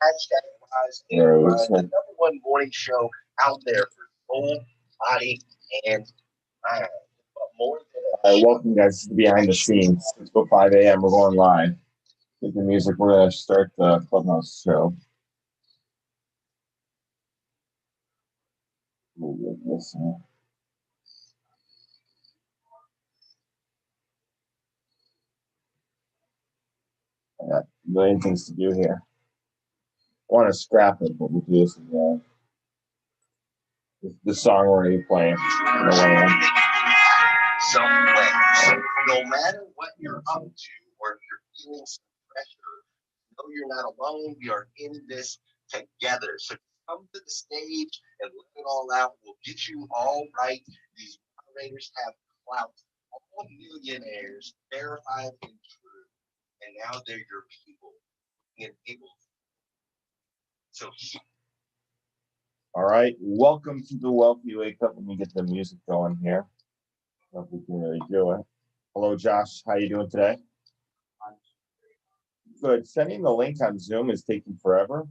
Hashtag Rise and Rise, the #1 morning show out there for soul, body, and mind. But more than welcome guys to behind the scenes. It's about 5 a.m. We're going live. Get the music. We're gonna start the Clubhouse show. I got a million things to do here. I want to scrap it, but we'll do this again. The song we're already playing. Somewhere. No matter what you're up to or if you're feeling some pressure, know you're not alone. We are in this together. So come to the stage and let it all out. We'll get you all right. These moderators have clout. All millionaires, verified and true. And now they're your people. And able. So all right, welcome to the Wealthy Wake Up. Let me get the music going here. Hope we can really do it. Hello, Josh. How you doing today? Good. Sending the link on Zoom is taking forever.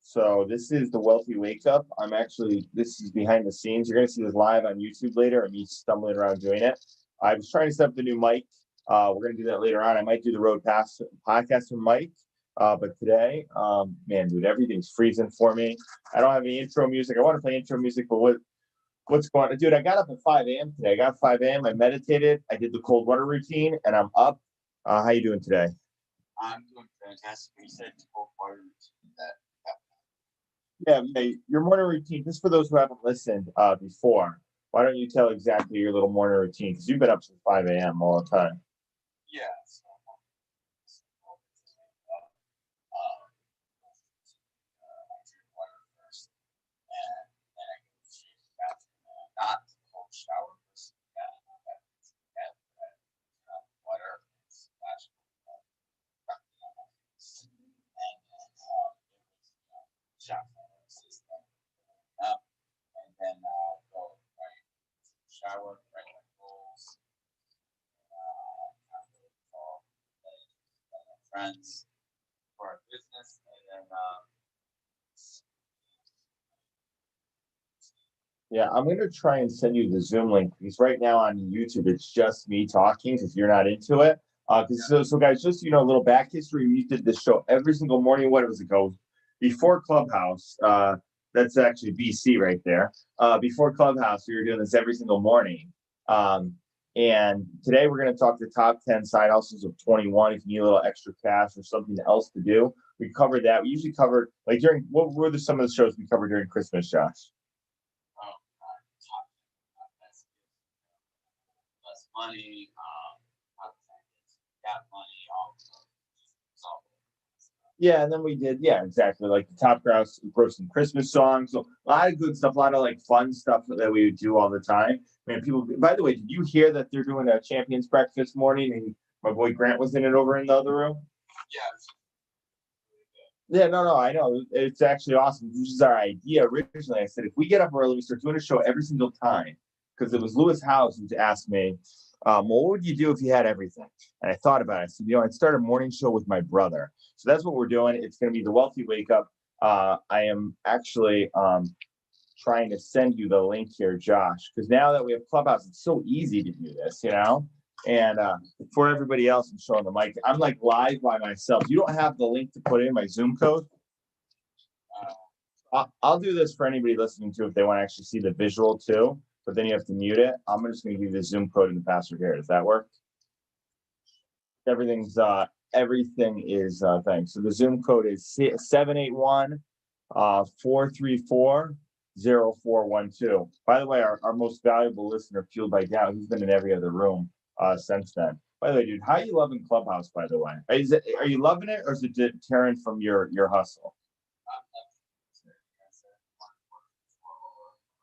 So this is the Wealthy Wake Up. This is behind the scenes. You're going to see this live on YouTube later of me stumbling around doing it. I was trying to set up the new mic. We're going to do that later on. I might do the Road Pass podcast from mic. But today, man, dude, everything's freezing for me. I don't have any intro music. I want to play intro music, but what's going on? Dude, I got up at 5 a.m. today. I got 5 a.m. I meditated. I did the cold water routine, and I'm up. How you doing today? I'm doing fantastic. You said cold water routine. Yeah, your morning routine, just for those who haven't listened before, why don't you tell exactly your little morning routine? Because you've been up since 5 a.m. all the time. Yeah. Not cold shower, water, splash, and then go right shower, right goals, friends for our business, and then yeah, I'm going to try and send you the Zoom link because right now on YouTube, it's just me talking because you're not into it. So guys, just, a little back history. We did this show every single morning. What was it called? Before Clubhouse. That's actually BC right there. Before Clubhouse, we were doing this every single morning. And today we're going to talk the top 10 side hustles of 21. If you need a little extra cash or something else to do, we covered that. We usually covered what were some of the shows we covered during Christmas, Josh? Money, got money, all yeah, and then we did, exactly, like the top grossing Christmas songs. So a lot of good stuff, a lot of like fun stuff that we would do all the time. Man, people, by the way, did you hear that they're doing a champions breakfast morning and my boy Grant was in it over in the other room? Yeah. Yeah, no, I know. It's actually awesome. This is our idea originally. I said, if we get up early, we start doing a show every single time, because it was Lewis House who asked me, well, what would you do if you had everything? And I thought about it. I said, I'd start a morning show with my brother. So that's what we're doing. It's going to be the Wealthy Wake Up. I am actually trying to send you the link here, Josh, because now that we have Clubhouse, it's so easy to do this, And for everybody else, I'm showing the mic. I'm like live by myself. You don't have the link to put in my Zoom code? I'll do this for anybody listening to if they want to actually see the visual too. But then you have to mute it. I'm just going to give you the Zoom code and the password here. Does that work? Everything is thanks. So the Zoom code is 781-434-0412. By the way, our most valuable listener, Fueled by Doubt, he's been in every other room since then. By the way, dude, how are you loving Clubhouse, by the way? Are you loving it, or is it deterring from your hustle?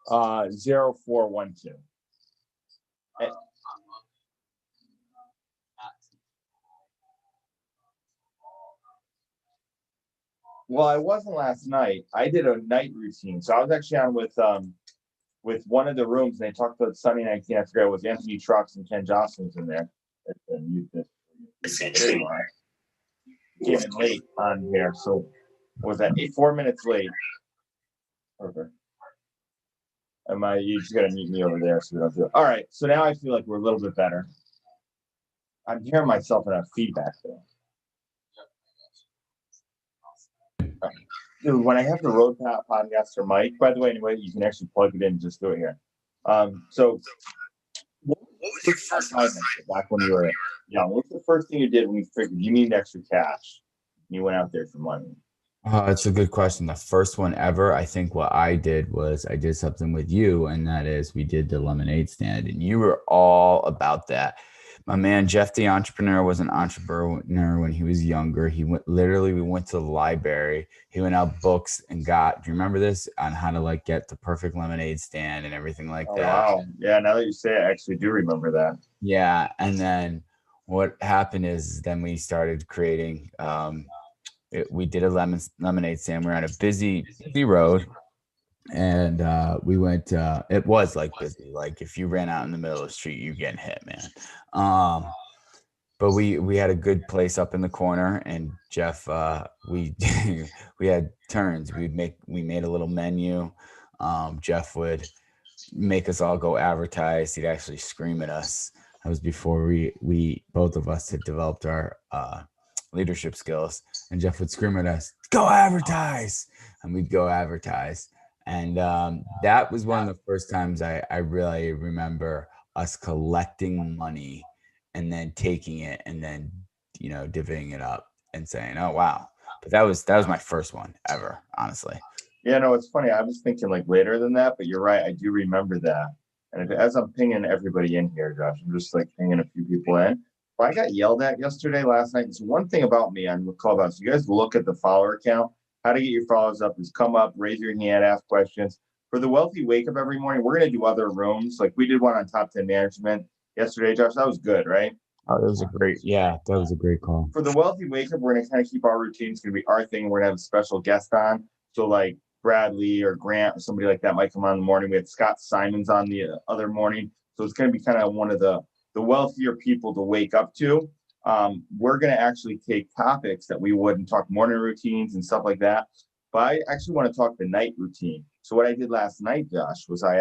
0412. Well, I wasn't last night. I did a night routine. So I was actually on with one of the rooms, and they talked about Sunday 19. I forget, it was Anthony Trucks and Ken Jocelyn's in there. Came in late on here. So what was that? 4 minutes late. Over. You just gotta meet me over there so we don't do it. All right. So now I feel like we're a little bit better. I'm hearing myself in a feedback though. Dude, when I have the Rode podcaster mic, by the way, anyway, you can actually plug it in and just do it here. So what was your first time back when you were young? What's the first thing you did when you figured you need extra cash? You went out there for money. It's a good question. The first one ever, I think what I did was I did something with you, and that is we did the lemonade stand, and you were all about that. My man Jeff the entrepreneur was an entrepreneur when he was younger. We went to the library. He went out books and do you remember this, on how to like get the perfect lemonade stand and everything like that? Wow. Yeah, now that you say it, I actually do remember that. Yeah. And then what happened is then we started creating we did a lemonade stand. We were on a busy road, and we went. It was like busy. Like if you ran out in the middle of the street, you're getting hit, man. But we had a good place up in the corner, and Jeff, we we had turns. We made a little menu. Jeff would make us all go advertise. He'd actually scream at us. That was before we both of us had developed our leadership skills, and Jeff would scream at us, "Go advertise," and we'd go advertise. And that was one of the first times I really remember us collecting money and then taking it and then divvying it up and saying, "Oh wow!" But that was my first one ever, honestly. Yeah, no, it's funny. I was thinking like later than that, but you're right. I do remember that. And as I'm pinging everybody in here, Josh, I'm just like pinging a few people in. I got yelled at last night. It's one thing about me on Clubhouse. You guys look at the follower count. How to get your followers up is come up, raise your hand, ask questions. For the Wealthy Wake Up every morning, we're going to do other rooms. Like we did one on top 10 management yesterday, Josh. That was good, right? Oh, that was a great call. For the Wealthy Wake Up, we're going to kind of keep our routine. It's going to be our thing. We're going to have a special guest on. So like Bradley or Grant or somebody like that might come on in the morning. We had Scott Simons on the other morning. So it's going to be kind of one of the wealthier people to wake up to. We're going to actually take topics that we would and talk morning routines and stuff like that. But I actually want to talk the night routine. So what I did last night, Josh, was I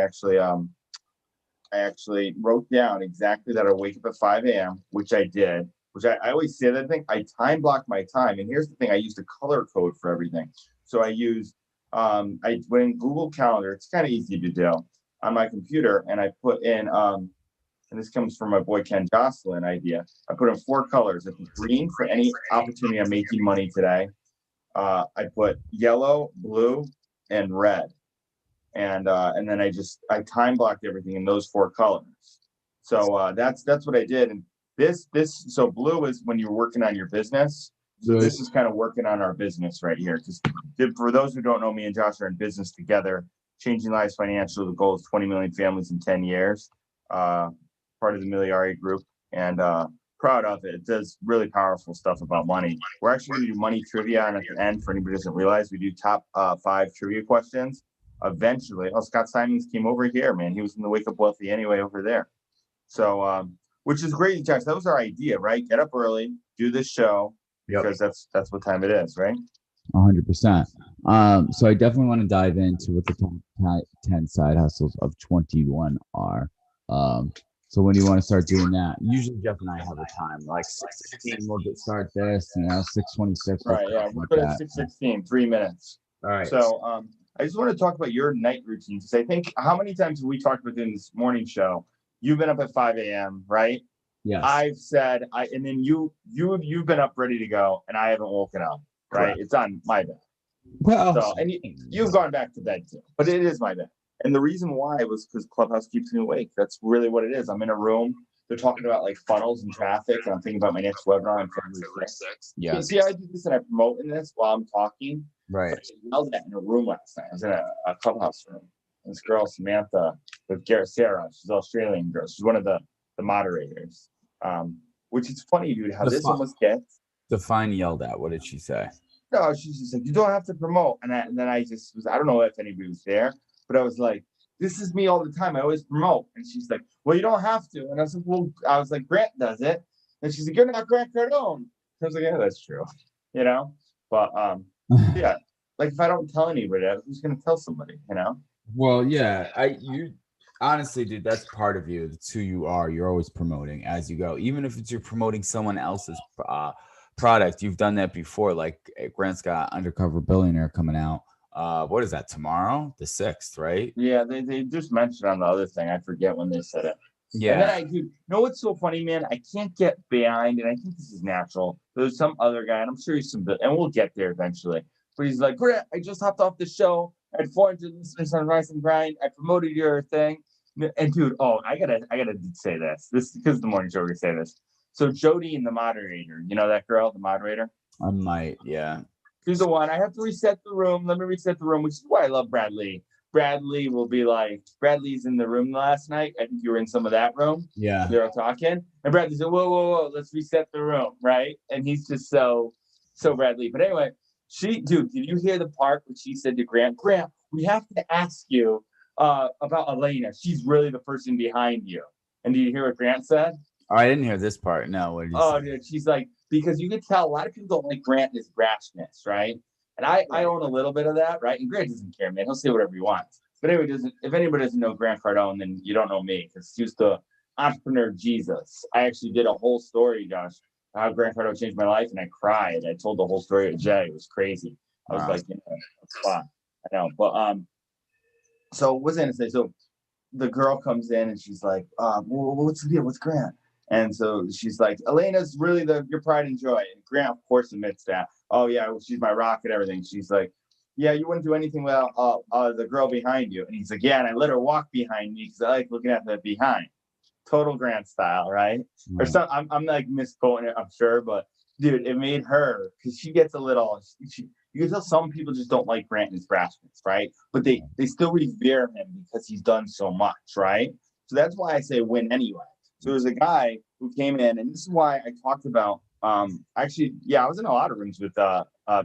actually wrote down exactly that I wake up at 5 a.m., which I did, which I always say that thing. I time block my time. And here's the thing. I used a color code for everything. So I used, I went in Google Calendar. It's kind of easy to do on my computer. And I put in, and this comes from my boy Ken Jocelyn idea. I put in 4 colors. I put green for any opportunity I'm making money today. I put yellow, blue, and red. And then I time blocked everything in those 4 colors. So that's what I did. And so blue is when you're working on your business. So this is kind of working on our business right here. Because for those who don't know, me and Josh are in business together. Changing Lives Financial. The goal is 20 million families in 10 years. Part of the Miliari group, and proud of it. It does really powerful stuff about money. We're actually going to do money trivia, and at the end, for anybody who doesn't realize, we do top 5 trivia questions. Eventually, Scott Simons came over here, man. He was in the Wake Up Wealthy anyway over there. So, which is great, Josh. That was our idea, right? Get up early, do this show, because that's what time it is, right? 100%. So I definitely want to dive into what the top 10 side hustles of 21 are. So when do you want to start doing that? Usually Jeff and I have a time, like 6:16 we'll start this, 6:26. Right, yeah, we'll put it at 6:16, 3 minutes. All right. So I just want to talk about your night routine, because I think, how many times have we talked about in this morning show? You've been up at 5 a.m., right? Yes. I've said, and then you've been up ready to go, and I haven't woken up, right? Correct. It's on my bed. Well, so, and you've gone back to bed too, but it is my bed. And the reason why was because Clubhouse keeps me awake. That's really what it is. I'm in a room. They're talking about like funnels and traffic, and I'm thinking about my next webinar on February 6th. Yeah. See, I do this and I promote in this while I'm talking. Right. I yelled at in a room last night. I was in a Clubhouse room. This girl, Samantha, with Garrett Sarah, she's an Australian girl. She's one of the moderators. Which is funny, dude, how this almost gets. Define yelled at. What did she say? No, she's just like, you don't have to promote. And then I just was, I don't know if anybody was there. But I was like, this is me all the time. I always promote. And she's like, well, you don't have to. And I was like, well, Grant does it. And she's like, you're not Grant Cardone. I was like, yeah, that's true. But Yeah. Like if I don't tell anybody, who's gonna tell somebody, you know? Well, yeah, you honestly, dude, that's part of you. That's who you are. You're always promoting as you go, even if it's you're promoting someone else's product. You've done that before. Like Grant's got Undercover Billionaire coming out. What is that tomorrow? The 6th, right? Yeah, they just mentioned on the other thing. I forget when they said it. And then Yeah. I do you know what's so funny, man? I can't get behind, and I think this is natural. There's some other guy, and I'm sure he's some, and we'll get there eventually. But he's like, Grant, I just hopped off the show. I had 400 listeners on Rise and Grind. I promoted your thing. And dude, oh, I gotta say this because the morning show we're gonna say this. So Jody and the moderator, you know that girl, the moderator? I might, yeah. She's the one. I have to reset the room. Let me reset the room, which is why I love Bradley. Bradley will be like, Bradley's in the room last night. I think you were in some of that room. Yeah. They're all talking. And Bradley said, whoa, let's reset the room, right? And he's just so Bradley. But anyway, dude, did you hear the part where she said to Grant, we have to ask you about Elena. She's really the person behind you. And did you hear what Grant said? Oh, I didn't hear this part. No, what did you Oh, say? dude, she's like, because you could tell a lot of people don't like Grant and his brashness, right? And I own a little bit of that, right? And Grant doesn't care, man. He'll say whatever he wants. But anyway, if anybody doesn't know Grant Cardone, then you don't know me because he was the entrepreneur Jesus. I actually did a whole story, Josh, how Grant Cardone changed my life, and I cried. I told the whole story to Jay. It was crazy. I was Wow. like, I know. But so what was I gonna say? So the girl comes in and she's like, well, what's the deal with Grant? And so she's like, Elena's really your pride and joy. And Grant, of course, admits that. Oh, yeah, well, she's my rock and everything. She's like, yeah, you wouldn't do anything without the girl behind you. And he's like, yeah, and I let her walk behind me because I like looking at the behind. Total Grant style, right? Yeah. Or some, I'm like misquoting it, I'm sure, but dude, it made her because she gets a little. You can tell some people just don't like Grant and his brashness, right? But they still revere him because he's done so much, right? So that's why I say win anyway. So there's a guy who came in, and this is why I talked about. Actually, yeah, I was in a lot of rooms with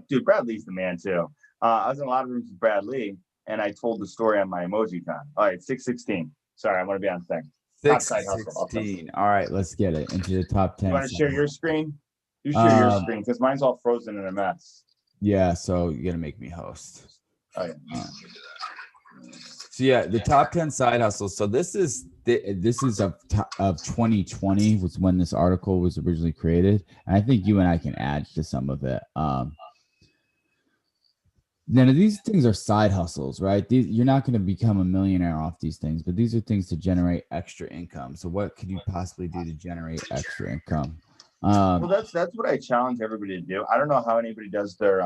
dude. Bradley's the man too. I was in a lot of rooms with Brad Lee, and I told the story on my emoji con. All right, 616. Sorry, I want to be on thing. Top side hustle. 616. All right, let's get it into the top 10. You want to share your screen? You share your screen because mine's all frozen in a mess. Yeah, so you gotta make me host. Oh, yeah. So yeah, the top 10 side hustles. So this is of 2020 was when this article was originally created, and I think you and I can add to some of it. None of these things are side hustles, right? You're not going to become a millionaire off these things, but these are things to generate extra income. So what could you possibly do to generate extra income? Well, that's what I challenge everybody to do. I don't know how anybody does their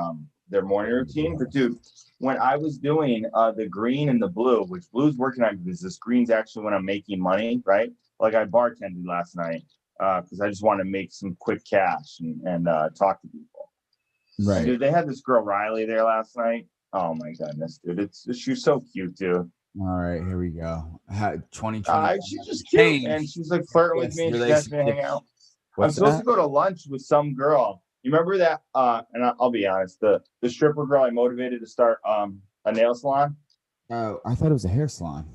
morning routine, but dude, when I was doing the green and the blue, which blue's working on because this green's actually when I'm making money, right? Like I bartended last night because I just want to make some quick cash and talk to people. Right. And dude, they had this girl Riley there last night. Oh my goodness, dude, she's so cute, dude. All right, here we go. 2020. She's just cute, and she's like flirting with me. And she asked me to hang out. I'm supposed to go to lunch with some girl. You remember that? And I'll be honest, the stripper girl I motivated to start a nail salon. Oh, I thought it was a hair salon.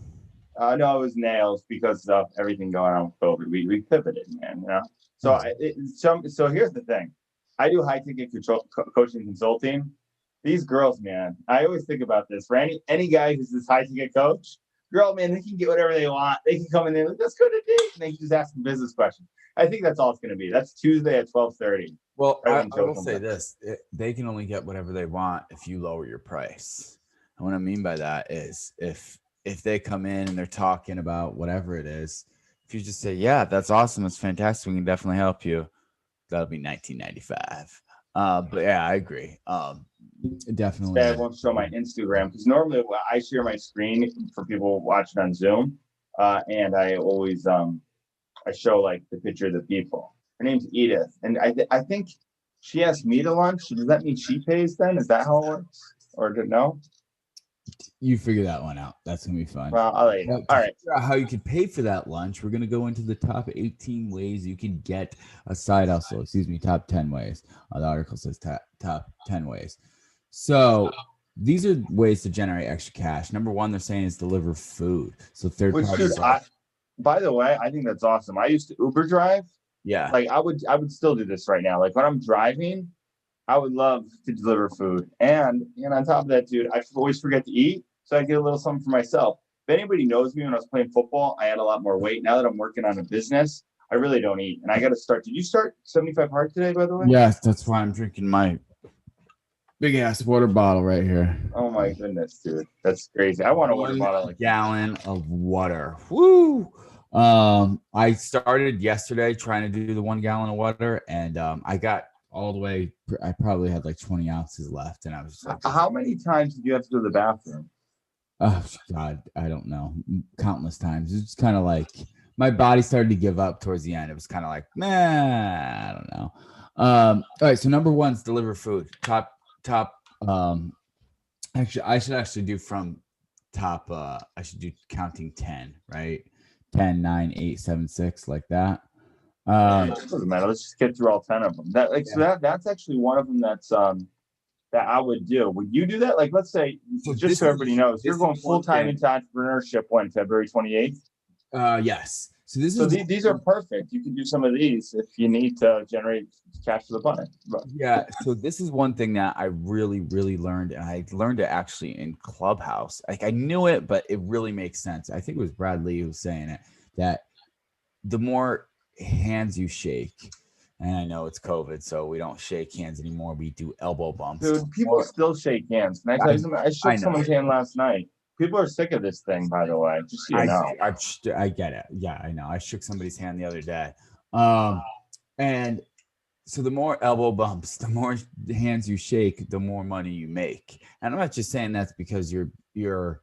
No, it was nails because of everything going on with COVID. We pivoted, man. You know. So here's the thing. I do high ticket coaching consulting. These girls, man, I always think about this. For any guy who's this high ticket coach, girl, man, they can get whatever they want. They can come in there, like, let's go to date, and they can just ask them business questions. I think that's all it's going to be. That's Tuesday at 12:30. Well, I will say this: they can only get whatever they want if you lower your price. And what I mean by that is if they come in and they're talking about whatever it is, if you just say, "Yeah, that's awesome, that's fantastic, we can definitely help you," that'll be $19.95. But yeah, I agree. Definitely. I won't show my Instagram because normally I share my screen for people watching on Zoom, and I always I show like the picture of the people. Her name's Edith, and I think she asked me to lunch. Does that mean she pays then? Is that how it works? Or no? You figure that one out. That's gonna be fun. Well, I'll let you know. All right. How you can pay for that lunch? We're gonna go into the top 18 ways you can get a side hustle. Excuse me, top 10 ways. The article says top 10 ways. So these are ways to generate extra cash. Number one, they're saying is deliver food. So third parties. By the way, I think that's awesome. I used to Uber drive. Yeah. Like I would still do this right now. Like when I'm driving, I would love to deliver food. And on top of that, dude, I always forget to eat. So I get a little something for myself. If anybody knows me when I was playing football, I had a lot more weight. Now that I'm working on a business, I really don't eat. And I got to start. Did you start 75 hard today, by the way? Yes, that's why I'm drinking my big ass water bottle right here. Oh my goodness, dude. That's crazy. I want a water 1 bottle like that. gallon of water. Woo! I started yesterday trying to do the 1 gallon of water, and I got all the way. I probably had like 20 ounces left, and I was just like, How many times did you have to go to the bathroom? oh God, I don't know, countless times. It's kind of like my body started to give up towards the end. It was kind of like, nah, I don't know. All right, so number one is deliver food. Top. Actually, I should actually do from top. I should do counting 10, right? 10, 9, 8, 7, 6, like that. It doesn't matter. Let's just get through all 10 of them. That's actually one of them that's that I would do. Would you do that? Like, let's say, So just this so everybody knows, you're is going one full time thing. into entrepreneurship when February 28th. Yes. So this So is these are perfect. You can do some of these if you need to generate cash for the button. yeah. So this is one thing that I really, really learned, and I learned it actually in Clubhouse. Like I knew it, but it really makes sense. I think it was Brad Lee who was saying it, that the more hands you shake, and I know it's COVID, so we don't shake hands anymore. We do elbow bumps. Dude, people still shake hands. Can I tell you something? I I shook know. someone's hand last night. People are sick of this thing, by the way. Just so you know. I get it. Yeah, I know. I shook somebody's hand the other day. And so the more elbow bumps, the more hands you shake, the more money you make. And I'm not just saying that's because you're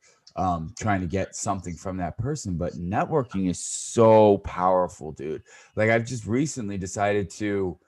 trying to get something from that person, but networking is so powerful, dude. Like I've just recently decided to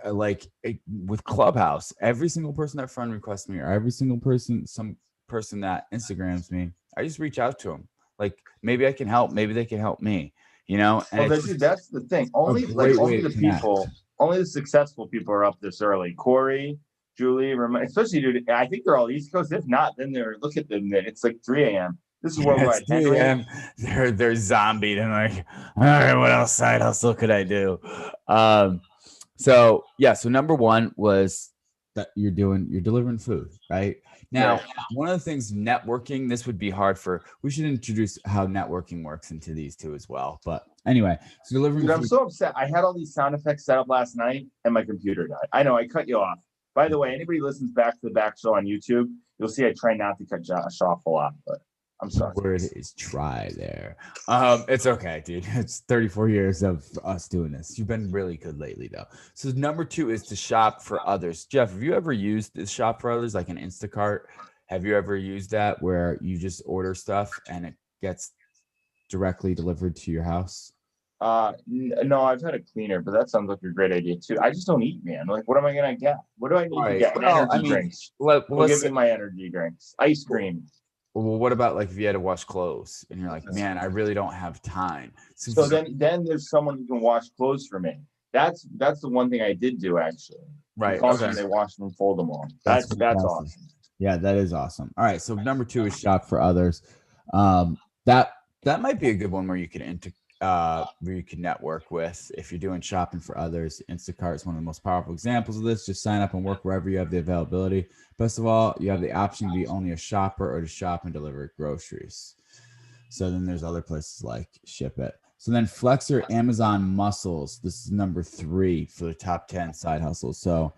with Clubhouse, every single person that friend requests me, or every single person, some person that Instagrams me, I just reach out to them. Like maybe I can help, maybe they can help me, you know? And Well, that's the thing. Only the people, only the successful people are up this early. Corey, Julie, especially dude, I think they're all East Coast. If not, then look at them. It's like 3 a.m. This is worldwide. It's 3 a.m. They're zombied and like, all right, what else side hustle could I do? So yeah, so number one was that you're delivering food, right? Now, Right. One of the things networking, this would be hard we should introduce how networking works into these two as well. But anyway, so delivering Dude, food. I'm so upset. I had all these sound effects set up last night and my computer died. I know I cut you off. By the way, anybody listens back to the back show on YouTube, you'll see I try not to cut Josh off a lot, but I'm sorry. The word is try there. It's okay, dude. It's 34 years of us doing this. You've been really good lately, though. So number two is to shop for others. Jeff, have you ever used this shop for others, like an Instacart? Have you ever used that where you just order stuff and it gets directly delivered to your house? No, I've had a cleaner, but that sounds like a great idea too. I just don't eat, man. Like, what am I gonna get? What do I need to get? Energy drinks. Give me my energy drinks. Ice cream. Well, what about like if you had to wash clothes and you're like, man, I really don't have time. So then there's someone who can wash clothes for me. That's the one thing I did do actually. Right. Okay. They wash them and fold them all. That's awesome. Yeah, that is awesome. All right. So number two is shop for others. That might be a good one where you can network with. If you're doing shopping for others, Instacart is one of the most powerful examples of this. Just sign up and work wherever you have the availability. Best of all, you have the option to be only a shopper or to shop and deliver groceries. So then there's other places like Ship It. So then flex your Amazon muscles. This is number 3 for the top 10 side hustles. So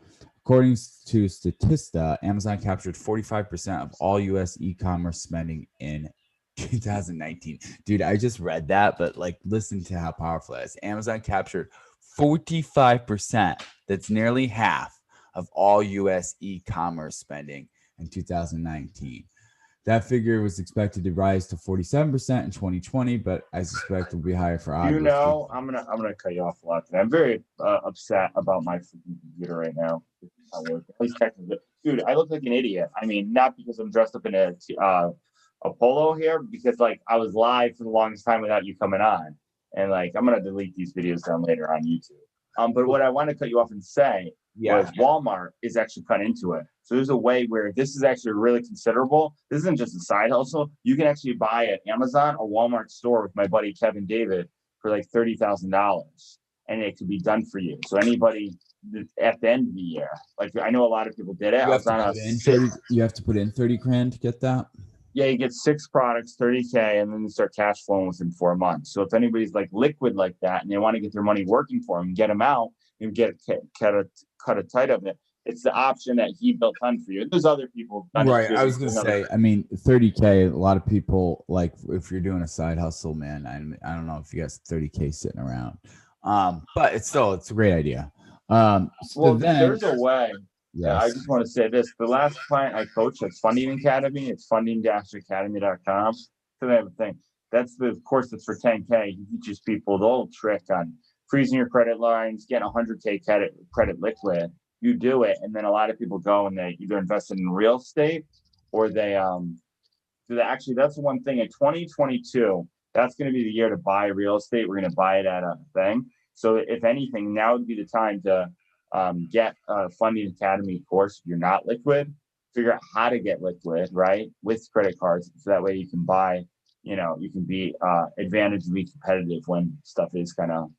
according to Statista, Amazon captured 45% of all U.S. e-commerce spending in 2019. Dude, I just read that, but like listen to how powerful that is. Amazon captured 45%. That's nearly half of all US e-commerce spending in 2019. That figure was expected to rise to 47% in 2020, but I suspect it will be higher for obvious I'm gonna cut you off a lot today. I'm very upset about my computer right now. At least technically, dude, I look like an idiot. I mean, not because I'm dressed up in a polo here, because like I was live for the longest time without you coming on, and like I'm gonna delete these videos down later on YouTube. But what I want to cut you off and say was Walmart is actually cut into it. So there's a way where this is actually really considerable. This isn't just a side hustle. You can actually buy at Amazon or Walmart store with my buddy Kevin David for like $30,000, and it could be done for you. So anybody at the end of the year. Like I know a lot of people did it. I You have was to on a put in 30, you have to put in 30 grand to get that. yeah, you get 6 products, 30K, and then you start cash flowing within 4 months. So if anybody's like liquid like that and they want to get their money working for them and get them out and cut a tight of it, it's the option that he built on for you. There's other people. Right. I was gonna say, I mean, 30K, a lot of people like if you're doing a side hustle, man, I don't know if you got 30K sitting around. But it's a great idea. So well, then there's a way. Yeah, I yes. just want to say this. The last client I coached at Funding Academy, it's funding-academy.com. So they have a thing. That's the course that's for 10K. He teaches people the old trick on freezing your credit lines, getting 100K credit liquid. You do it, and then a lot of people go and they either invest in real estate or they do that. Actually, that's one thing in 2022. That's going to be the year to buy real estate. We're going to buy it at a thing. So if anything, now would be the time to get a Funding Academy course. If you're not liquid, figure out how to get liquid, right? With credit cards. So that way you can buy, you can be advantageously competitive when stuff is kind of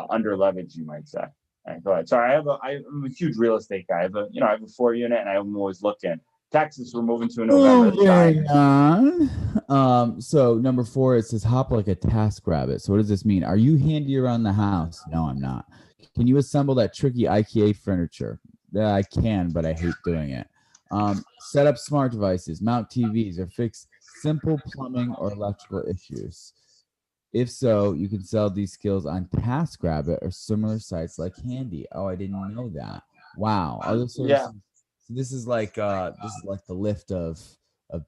under leveraged, you might say. All right, go ahead. Sorry, I'm a huge real estate guy. I have a 4-unit and I'm always looking. Texas, we're moving to in November. Moving on. So number 4, it says hop like a TaskRabbit. So what does this mean? Are you handy around the house? No, I'm not. Can you assemble that tricky IKEA furniture? Yeah, I can, but I hate doing it. Set up smart devices, mount TVs, or fix simple plumbing or electrical issues. If so, you can sell these skills on TaskRabbit or similar sites like Handy. Oh, I didn't know that. Wow. Other services. Yeah. So this is like the lift of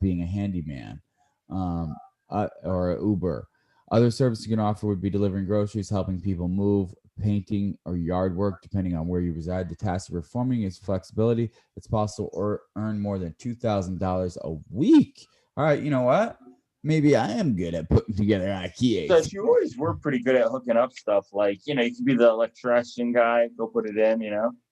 being a handyman, or Uber. Other services you can offer would be delivering groceries, helping people move, painting, or yard work, depending on where you reside. The task of performing is flexibility. It's possible or earn more than $2,000 a week. All right, you know what? Maybe I am good at putting together IKEA. So you always were pretty good at hooking up stuff. Like, you can be the electrician guy, go put it in,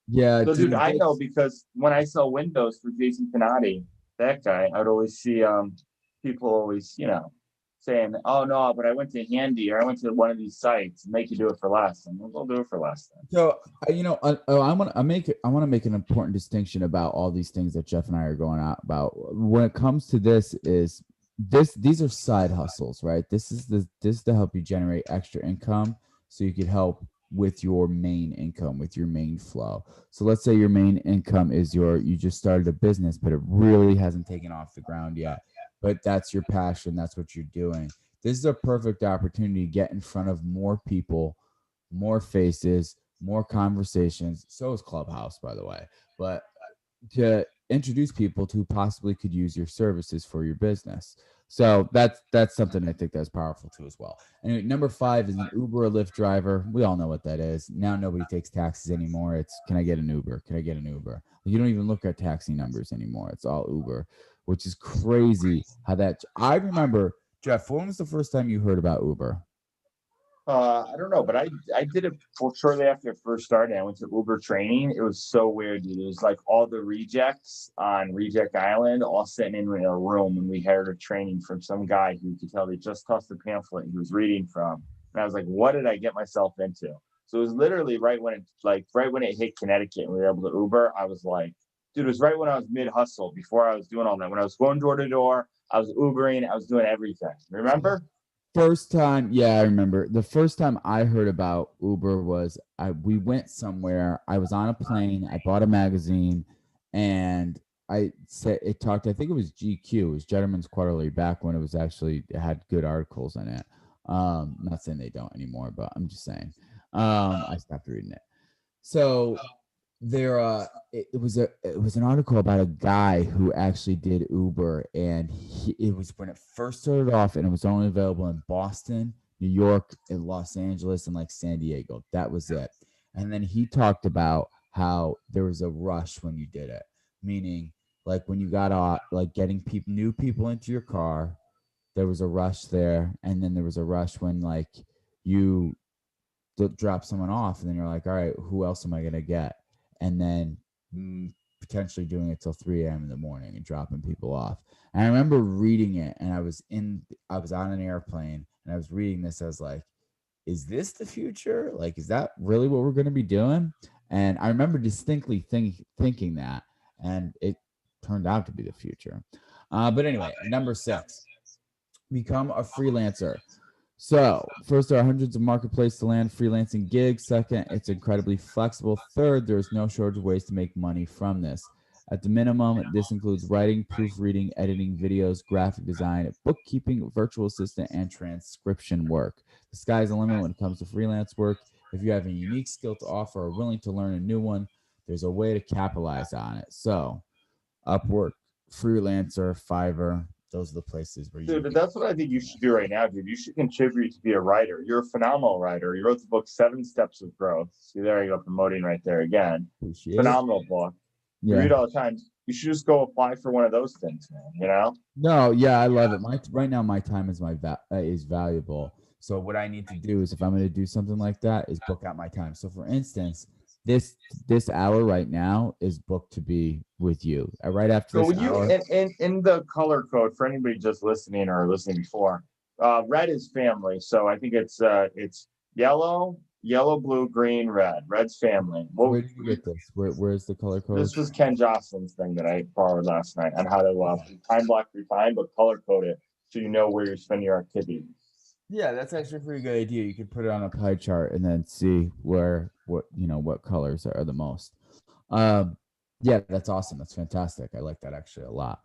Yeah, So, dude, I know because when I sell windows for Jason Canati, that guy, I'd always see people always, saying, "Oh no, but I went to Handy or I went to one of these sites and they could do it for less." And we'll do it for less then. So, I want to make an important distinction about all these things that Jeff and I are going out about. When it comes to these are side hustles, right? This is to help you generate extra income so you could help with your main income, with your main flow. So let's say your main income is you just started a business, but it really hasn't taken off the ground yet. But that's your passion. That's what you're doing. This is a perfect opportunity to get in front of more people, more faces, more conversations. So is Clubhouse, by the way. But to introduce people to who possibly could use your services for your business. So that's something I think that's powerful too as well. Anyway, number 5 is an Uber or Lyft driver. We all know what that is. Now nobody takes taxis anymore. It's can I get an Uber? Can I get an Uber? You don't even look at taxi numbers anymore. It's all Uber, which is crazy how that. I remember, Jeff, when was the first time you heard about Uber? I don't know, but I did it shortly after it first started. I went to Uber training. It was so weird, dude. It was like all the rejects on Reject Island all sitting in a room, and we hired a training from some guy who could tell they just tossed the pamphlet he was reading from. And I was like, what did I get myself into? So it was literally right when it hit Connecticut and we were able to Uber. I was like, dude, it was right when I was mid hustle before I was doing all that. When I was going door to door, I was Ubering, I was doing everything. Remember? First time, yeah, I remember. The first time I heard about Uber was we went somewhere. I was on a plane. I bought a magazine, and I said it talked. I think it was GQ. It was Gentleman's Quarterly back when it had good articles in it. Not saying they don't anymore, but I'm just saying. I stopped reading it. So there it was an article about a guy who actually did Uber, and it was when it first started off, and it was only available in Boston, New York, and Los Angeles, and like San Diego. That was it. And then he talked about how there was a rush when you did it, meaning like when you got like getting new people into your car, there was a rush there, and then there was a rush when like you drop someone off, and then you're like, all right, who else am I gonna get? And then potentially doing it till 3 a.m. in the morning and dropping people off. And I remember reading it, and I was on an airplane, and I was reading this. I was like, is this the future? Like, is that really what we're going to be doing? And I remember distinctly thinking that, and it turned out to be the future. But anyway, number 6, become a freelancer. So, first, there are hundreds of marketplace to land freelancing gigs. Second, it's incredibly flexible. Third, there is no shortage of ways to make money from this. At the minimum, this includes writing, proofreading, editing videos, graphic design, bookkeeping, virtual assistant, and transcription work. The sky's the limit when it comes to freelance work. If you have a unique skill to offer or are willing to learn a new one, there's a way to capitalize on it. So, Upwork, Freelancer, Fiverr, those are the places where you. Dude, but that's what I think you should do right now, dude. You should contribute to be a writer. You're a phenomenal writer. You wrote the book 7 Steps of Growth. See, there you go, promoting right there again. Appreciate it. Phenomenal book. You read all the time. You should just go apply for one of those things, man. You know? No, yeah, I love it. Right now, my time is is valuable. So what I need to do is, if I'm going to do something like that, is book out my time. So, for instance, this hour right now is booked to be with you. Right after So this hour. in the color code for anybody just listening or listening before, red is family. So I think it's yellow, blue, green, red. Red's family. Where did you get this? Where's the color code? This was Ken Jocelyn's thing that I borrowed last night on how to time block your time, but color code it so you know where you're spending your activity. Yeah, that's actually a pretty good idea. You could put it on a pie chart and then see what colors are the most. Yeah, that's awesome. That's fantastic. I like that actually a lot.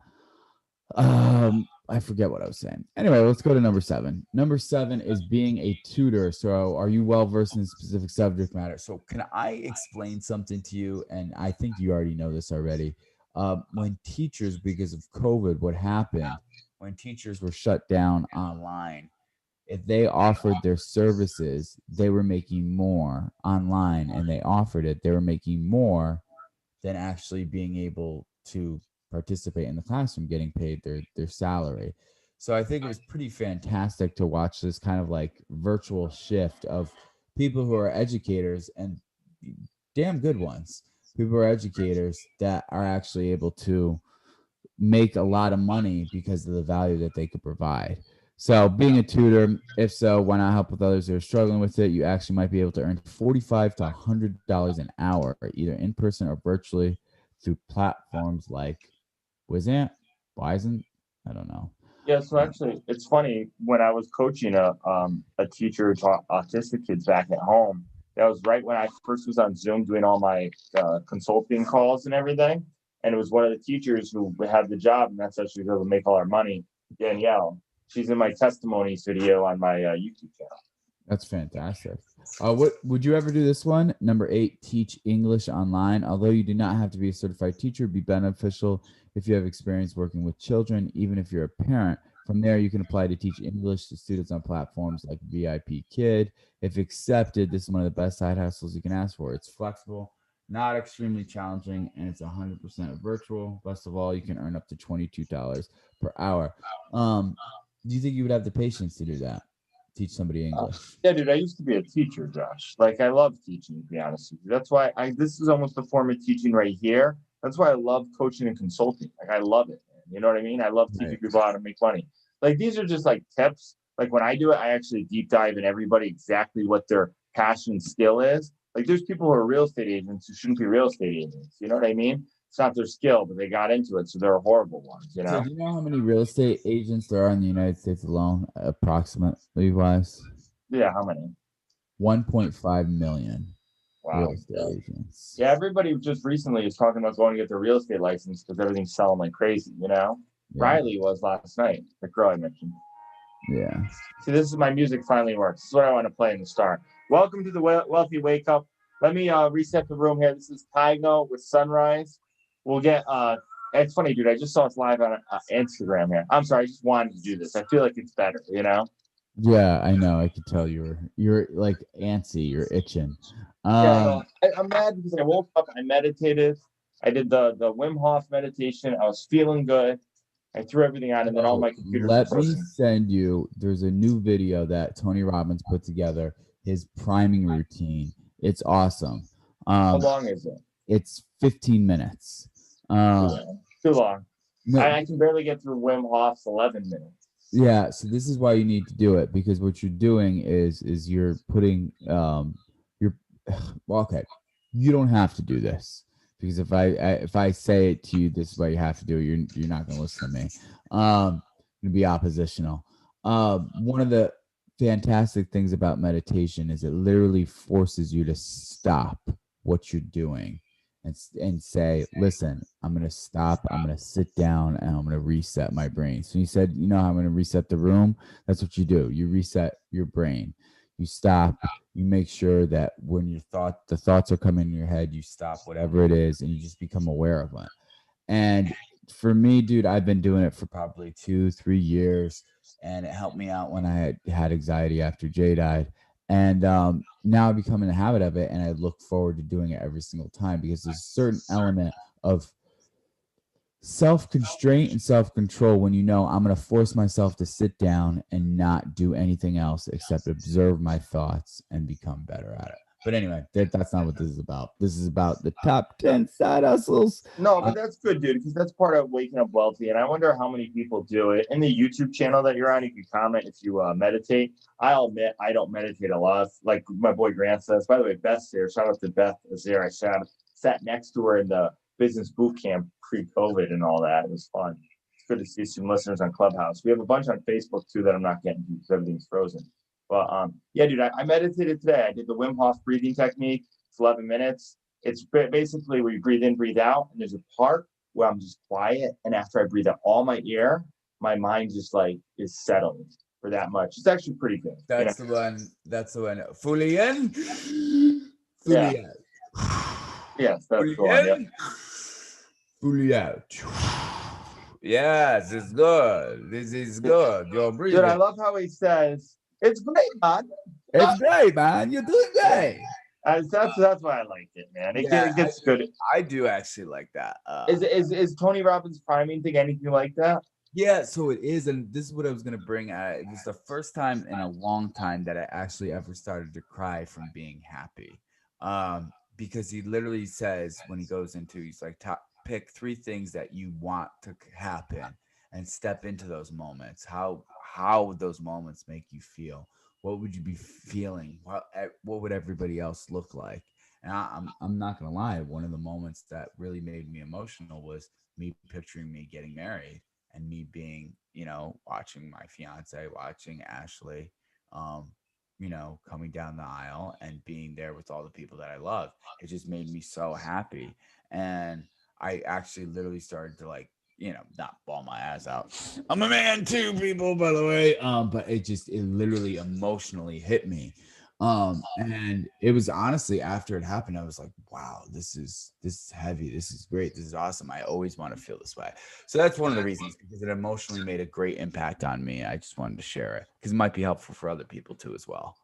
I forget what I was saying. Anyway, let's go to number 7. Number 7 is being a tutor. So, are you well versed in specific subject matter? So, can I explain something to you? And I think you already know this already. When teachers, because of COVID, what happened when teachers were shut down online? If they offered their services, they were making more online, and they offered it. They were making more than actually being able to participate in the classroom, getting paid their salary. So I think it was pretty fantastic to watch this kind of like virtual shift of people who are educators, and damn good ones. People who are educators that are actually able to make a lot of money because of the value that they could provide. So, being a tutor, if so, why not help with others who are struggling with it? You actually might be able to earn $45 to $100 an hour, either in person or virtually, through platforms like Wizant, Wyzant. I don't know. Yeah, so actually, it's funny, when I was coaching a teacher who taught autistic kids back at home, that was right when I first was on Zoom doing all my consulting calls and everything. And it was one of the teachers who had the job, and that's how she was able to make all our money, Danielle. She's in my testimonies video on my YouTube channel. That's fantastic. What would you ever do this one? Number 8, teach English online. Although you do not have to be a certified teacher, it'd be beneficial if you have experience working with children, even if you're a parent. From there, you can apply to teach English to students on platforms like VIP Kid. If accepted, this is one of the best side hustles you can ask for. It's flexible, not extremely challenging, and it's 100% virtual. Best of all, you can earn up to $22 per hour. Do you think you would have the patience to do that? Teach somebody English? Yeah, dude, I used to be a teacher, Josh. Like, I love teaching, to be honest with you. That's why this is almost a form of teaching right here. That's why I love coaching and consulting. Like, I love it, man. You know what I mean? I love teaching people how to make money. Like, these are just like tips. Like, when I do it, I actually deep dive in everybody exactly what their passion and skill is. Like, there's people who are real estate agents who shouldn't be real estate agents. You know what I mean? It's not their skill, but they got into it, so they're horrible ones, you know? So do you know how many real estate agents there are in the United States alone, approximately wise? Yeah, how many? 1.5 million real estate agents. Yeah, everybody just recently is talking about going to get their real estate license because everything's selling like crazy, you know? Yeah. Riley was last night, the girl I mentioned. Yeah. See, this is my music finally works. This is what I want to play in the start. Welcome to the Wealthy Wake Up. Let me reset the room here. This is Tygo with Sunrise. We'll get it's funny, dude. I just saw us live on Instagram here. I'm sorry, I just wanted to do this. I feel like it's better, you know? Yeah, I know. I could tell you're like antsy. You're itching. I'm mad because I woke up, I meditated, I did the Wim Hof meditation. I was feeling good. I threw everything on, and then all my computers. Let me send you. There's a new video that Tony Robbins put together. His priming routine. It's awesome. How long is it? It's 15 minutes. Too long. No, I can barely get through Wim Hof's 11 minutes. Yeah, so this is why you need to do it, because what you're doing is you're putting well, okay. you don't have to do this, because if I say it to you, this is what you have to do. You're not going to listen to me. Going to be oppositional. One of the fantastic things about meditation is it literally forces you to stop what you're doing and say, listen, I'm going to stop. I'm going to sit down and I'm going to reset my brain. So you said, I'm going to reset the room. That's what you do. You reset your brain. You stop. You make sure that when the thoughts are coming in your head, you stop whatever it is and you just become aware of it. And for me, dude, I've been doing it for probably 2-3 years, and it helped me out when I had anxiety after Jay died. And now I've become in the habit of it, and I look forward to doing it every single time, because there's a certain element of self-constraint and self-control when I'm going to force myself to sit down and not do anything else except observe my thoughts and become better at it. But anyway, that's not what this is about. This is about the top 10 side hustles. No, but that's good, dude, because that's part of waking up wealthy. And I wonder how many people do it. In the YouTube channel that you're on, you can comment if you meditate. I'll admit I don't meditate a lot. Like my boy Grant says. By the way, Beth's here. Shout out to Beth is there. I sat next to her in the business boot camp pre-COVID and all that. It was fun. It's good to see some listeners on Clubhouse. We have a bunch on Facebook too that I'm not getting to because everything's frozen. But yeah, dude, I meditated today. I did the Wim Hof breathing technique. It's 11 minutes. It's basically where you breathe in, breathe out. And there's a part where I'm just quiet. And after I breathe out all my air, my mind just like is settled for that much. It's actually pretty good. That's the one. That's the one. Fully in. Fully out. Yes, that's the one. Yeah. Fully out. Yes, it's good. This is good. You're breathing. Dude, I love how he says, "It's great, man. It's great, man. You're doing great." That's why I like it, man. It gets good. I do actually like that. Is Tony Robbins' priming thing anything like that? Yeah, so it is, and this is what I was gonna bring. It was the first time in a long time that I actually ever started to cry from being happy. Because he literally says when he goes into, he's like, pick 3 things that you want to happen and step into those moments. How would those moments make you feel? What would you be feeling? What would everybody else look like? And I'm not gonna lie, one of the moments that really made me emotional was me picturing me getting married and me being, watching my fiance, watching Ashley, coming down the aisle and being there with all the people that I love. It just made me so happy. And I actually literally started to not bawl my ass out. I'm a man too, people, by the way. But it literally emotionally hit me. And it was honestly, after it happened, I was like, wow, this is heavy. This is great. This is awesome. I always want to feel this way. So that's one of the reasons, because it emotionally made a great impact on me. I just wanted to share it because it might be helpful for other people too as well.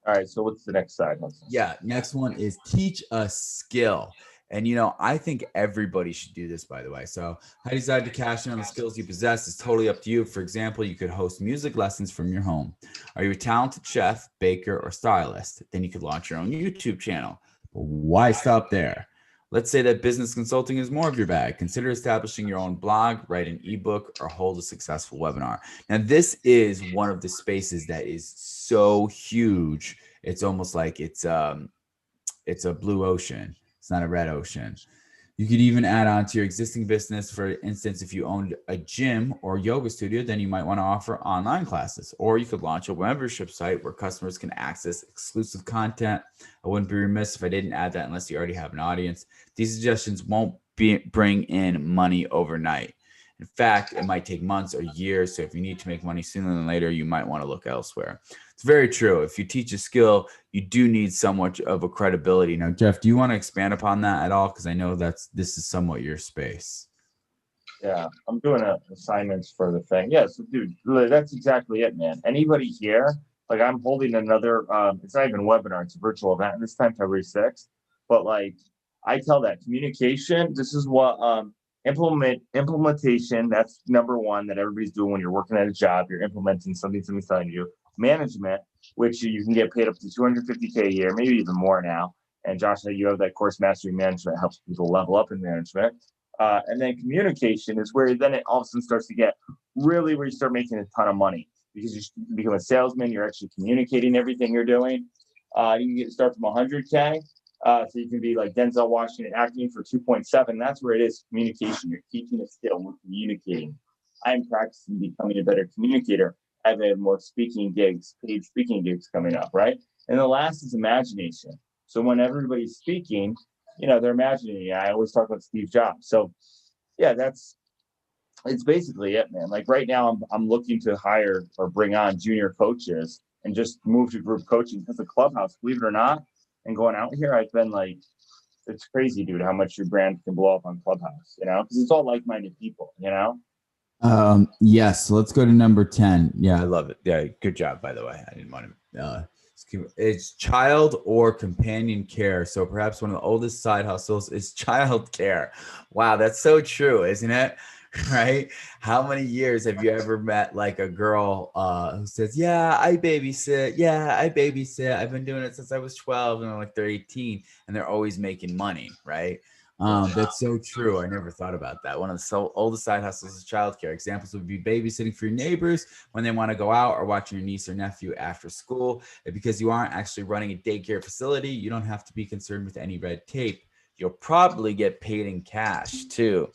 All right. So what's the next side? Yeah. Next one is teach a skill. And, I think everybody should do this, by the way. So how you decide to cash in on the skills you possess is totally up to you. For example, you could host music lessons from your home. Are you a talented chef, baker, or stylist? Then you could launch your own YouTube channel. But why stop there? Let's say that business consulting is more of your bag. Consider establishing your own blog, write an ebook, or hold a successful webinar. Now, this is one of the spaces that is so huge. It's almost like it's a blue ocean. It's not a red ocean. You could even add on to your existing business. For instance, if you owned a gym or yoga studio, then you might want to offer online classes, or you could launch a membership site where customers can access exclusive content. I wouldn't be remiss if I didn't add that unless you already have an audience. These suggestions won't bring in money overnight. In fact, it might take months or years. So if you need to make money sooner than later, you might want to look elsewhere. It's very true. If you teach a skill, you do need somewhat of a credibility. Now, Jeff, do you want to expand upon that at all? Because I know this is somewhat your space. Yeah, I'm doing assignments for the thing. Yeah, so dude, that's exactly it, man. Anybody here, like I'm holding another, it's not even a webinar, it's a virtual event, and this time February 6th. But like I tell that communication, this is what implementation, that's number one that everybody's doing when you're working at a job. You're implementing something somebody's telling you. Management, which you can get paid up to $250K a year, maybe even more now. And Josh, you have that course, Mastering Management, helps people level up in management. And then communication is where then it all of a sudden starts to get really where you start making a ton of money, because you become a salesman. You're actually communicating everything you're doing. You can start from 100K. So you can be like Denzel Washington acting for 2.7. That's where it is communication. You're teaching a skill. We're communicating. I'm practicing becoming a better communicator. I've had more speaking gigs, paid speaking gigs coming up, right? And the last is imagination. So when everybody's speaking, they're imagining. I always talk about Steve Jobs. So yeah, it's basically it, man. Like right now, I'm looking to hire or bring on junior coaches and just move to group coaching because the clubhouse, believe it or not, and going out here, I've been like, it's crazy, dude, how much your brand can blow up on Clubhouse, because it's all like-minded people, Yes, let's go to number 10. Yeah, I love it. Yeah, good job, by the way. I didn't want to it's child or companion care. So perhaps one of the oldest side hustles is child care. Wow, that's so true, isn't it? Right? How many years have you ever met like a girl who says, yeah, I babysit. Yeah, I babysit. I've been doing it since I was 12, and they're 18 and they're always making money, right? That's so true. I never thought about that. One of the oldest side hustles is childcare. Examples would be babysitting for your neighbors when they want to go out, or watching your niece or nephew after school. And because you aren't actually running a daycare facility, you don't have to be concerned with any red tape. You'll probably get paid in cash too.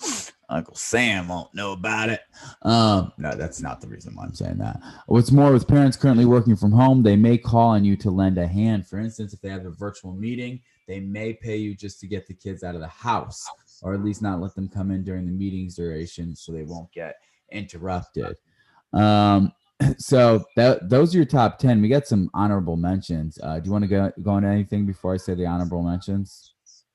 Uncle Sam won't know about it. No, that's not the reason why I'm saying that. What's more, with parents currently working from home, they may call on you to lend a hand. For instance, if they have a virtual meeting, they may pay you just to get the kids out of the house, or at least not let them come in during the meeting's duration so they won't get interrupted. So those are your top 10. We got some honorable mentions. Do you want to go into anything before I say the honorable mentions?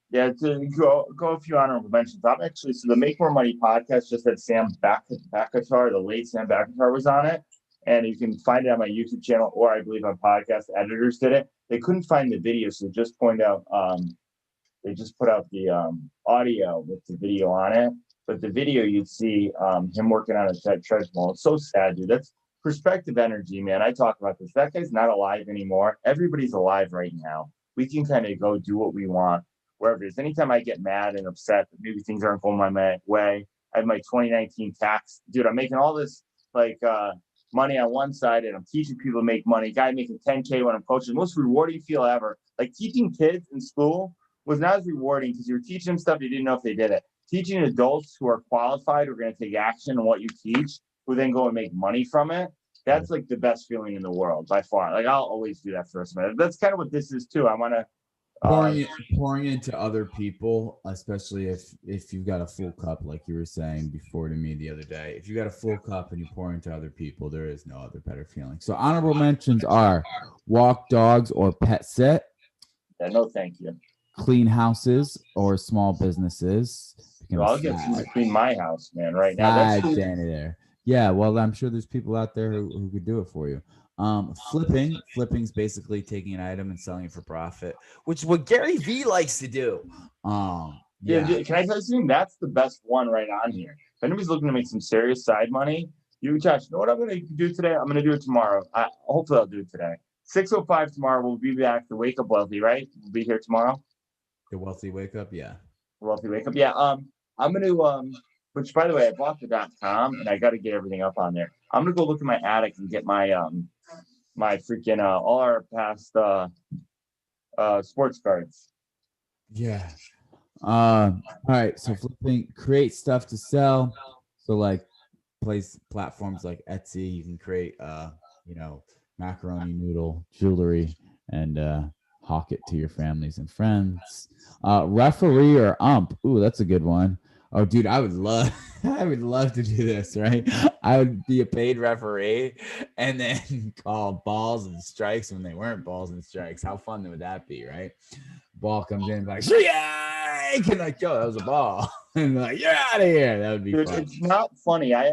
Yeah, to go a few honorable mentions. So the Make More Money podcast just had Sam Bakatar, the late Sam Bakatar was on it. And you can find it on my YouTube channel, or I believe on Podcast Editors did it. They couldn't find the video, so just put out the audio with the video on it. But the video, you'd see him working on a treadmill. It's so sad, dude. That's perspective energy, man. I talk about this. That guy's not alive anymore. Everybody's alive right now. We can kind of go do what we want wherever it is. Anytime I get mad and upset that maybe things aren't going my way, I have my 2019 tax. Dude, I'm making all this money on one side, and I'm teaching people to make money. Guy making 10K when I'm coaching. The most rewarding feel ever. Like teaching kids in school was not as rewarding because you were teaching them stuff you didn't know if they did it. Teaching adults who are qualified, who are going to take action on what you teach, who then go and make money from it. That's like the best feeling in the world by far. Like I'll always do that for us. That's kind of what this is too. I want to pouring into other people, especially if you've got a full cup, like you were saying before to me the other day. If you got a full cup and you pour into other people, there is no other better feeling. So honorable mentions are walk dogs or pet sit. Yeah, no, thank you. Clean houses or small businesses. Well, I'll get you to clean my house, man. Right now, that's Danny there. Yeah, well, I'm sure there's people out there who could do it for you. Flipping's basically taking an item and selling it for profit, which is what Gary Vee likes to do. Yeah. Can I tell you something? That's the best one right on here. If anybody's looking to make some serious side money, Josh, you know what I'm going to do today? I'm going to do it tomorrow. Hopefully I'll do it today. 6:05 tomorrow. We'll be back to Wake Up Wealthy, right? We'll be here tomorrow. The Wealthy Wake Up, yeah. Wealthy Wake Up, yeah. I'm going to which, by the way, I bought the .com and I got to get everything up on there. I'm going to go look in my attic and get my my freaking all our past sports cards. Yeah. All right. So flipping, create stuff to sell. So like platforms like Etsy, you can create macaroni noodle jewelry and hawk it to your families and friends. Referee or ump. Ooh, that's a good one. Oh, dude, I would love to do this, right? I would be a paid referee and then call balls and strikes when they weren't balls and strikes. How fun would that be, right? Ball comes in like, strike! And like, yo, that was a ball. And like, you're out of here. That would be fun. It's not funny. I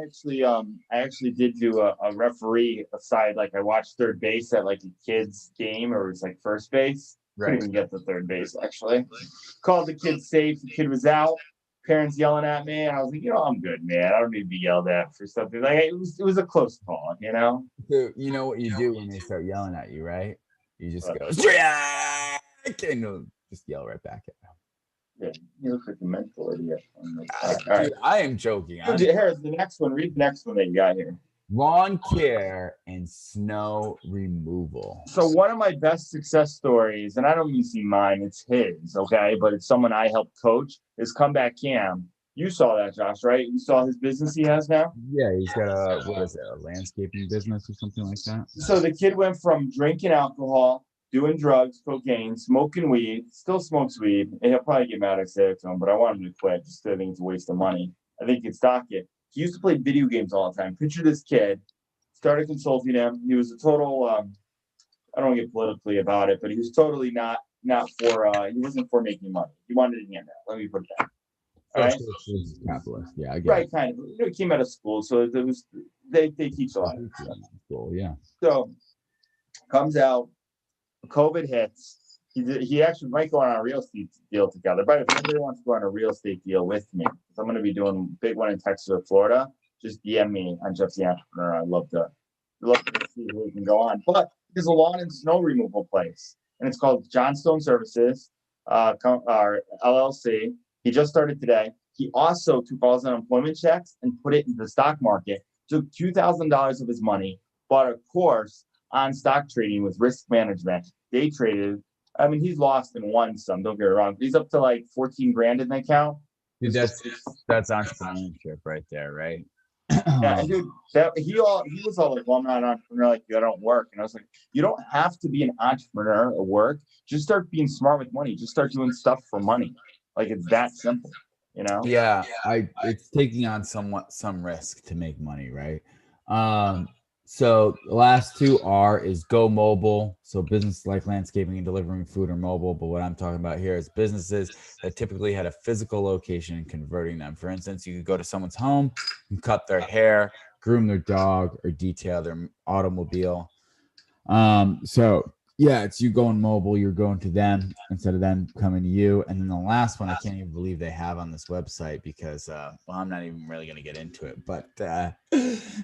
actually did do a referee aside. Like I watched third base at like a kid's game, or it was like first base. Couldn't even get to third base, actually. Called the kid safe. The kid was out. Parents yelling at me. I was like, I'm good, man. I don't need to be yelled at for something. Like it was a close call, So, you know what you do when they start yelling at you, right? You just go, strike! And you'll just yell right back at them. Yeah, you look like a mental idiot. Dude, I am joking. Harris, the next one. Read the next one that you got here. lawn care and snow removal. So one of my best success stories, and I don't mean to see mine, it's his, okay, but it's someone I helped coach, is Comeback Cam. You saw that, Josh, right? You saw his business he has now. Yeah, he's got a what is it, a landscaping business or something like that? So the kid went from drinking alcohol, doing drugs, cocaine, smoking weed, still smokes weed, and he'll probably get mad I say it to him, but I want him to quit. Just I think it's a waste of money. I think it's docket. He used to play video games all the time. Picture this kid. Started consulting him. He was a total. I don't get politically about it, but he was totally not for. He wasn't for making money. He wanted a handout. Let me put that. All right. Capitalist. Yeah, I get Right, kind of. You know, he came out of school, so it was they teach a lot. Cool. Yeah. So comes out, COVID hits. He actually might go on a real estate deal together. But if anybody wants to go on a real estate deal with me, because I'm going to be doing a big one in Texas or Florida, just DM me on Jeff the Entrepreneur. I'd love to see who we can go on. But there's a lawn and snow removal place, and it's called Johnstone Services, LLC. He just started today. He also took all his unemployment checks and put it into the stock market. Took $2,000 of his money, bought a course on stock trading with risk management. Day traded. I mean, he's lost and won some. Don't get me wrong. He's up to like 14 grand in the account. Dude, that's entrepreneurship right there, right? Yeah, and dude, he was all like, "Well, I'm not an entrepreneur like you. I don't work." And I was like, "You don't have to be an entrepreneur or work. Just start being smart with money. Just start doing stuff for money. Like it's that simple, you know?" Yeah, it's taking on some risk to make money, right? So the last two is go mobile. So business like landscaping and delivering food are mobile. But what I'm talking about here is businesses that typically had a physical location and converting them. For instance, you could go to someone's home and cut their hair, groom their dog, or detail their automobile. So yeah, it's you going mobile, you're going to them instead of them coming to you. And then the last one, I can't even believe they have on this website because, well, I'm not even really going to get into it. But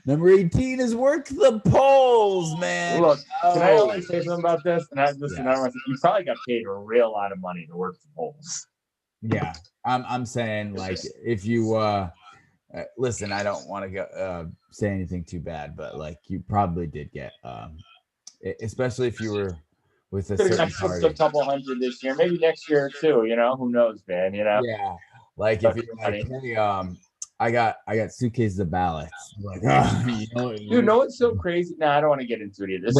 number 18 is work the polls, man. Look, can I only say something about this? And you probably got paid a real lot of money to work the polls. Yeah, I'm saying like if you listen, I don't want to go say anything too bad, but like you probably did get especially if you were with a certain party. A couple hundred this year, maybe next year too. You know, who knows, man? You know. Yeah, like if you're like, hey, I got suitcases of ballots. Like, you know what's so crazy? No, I don't want to get into it either.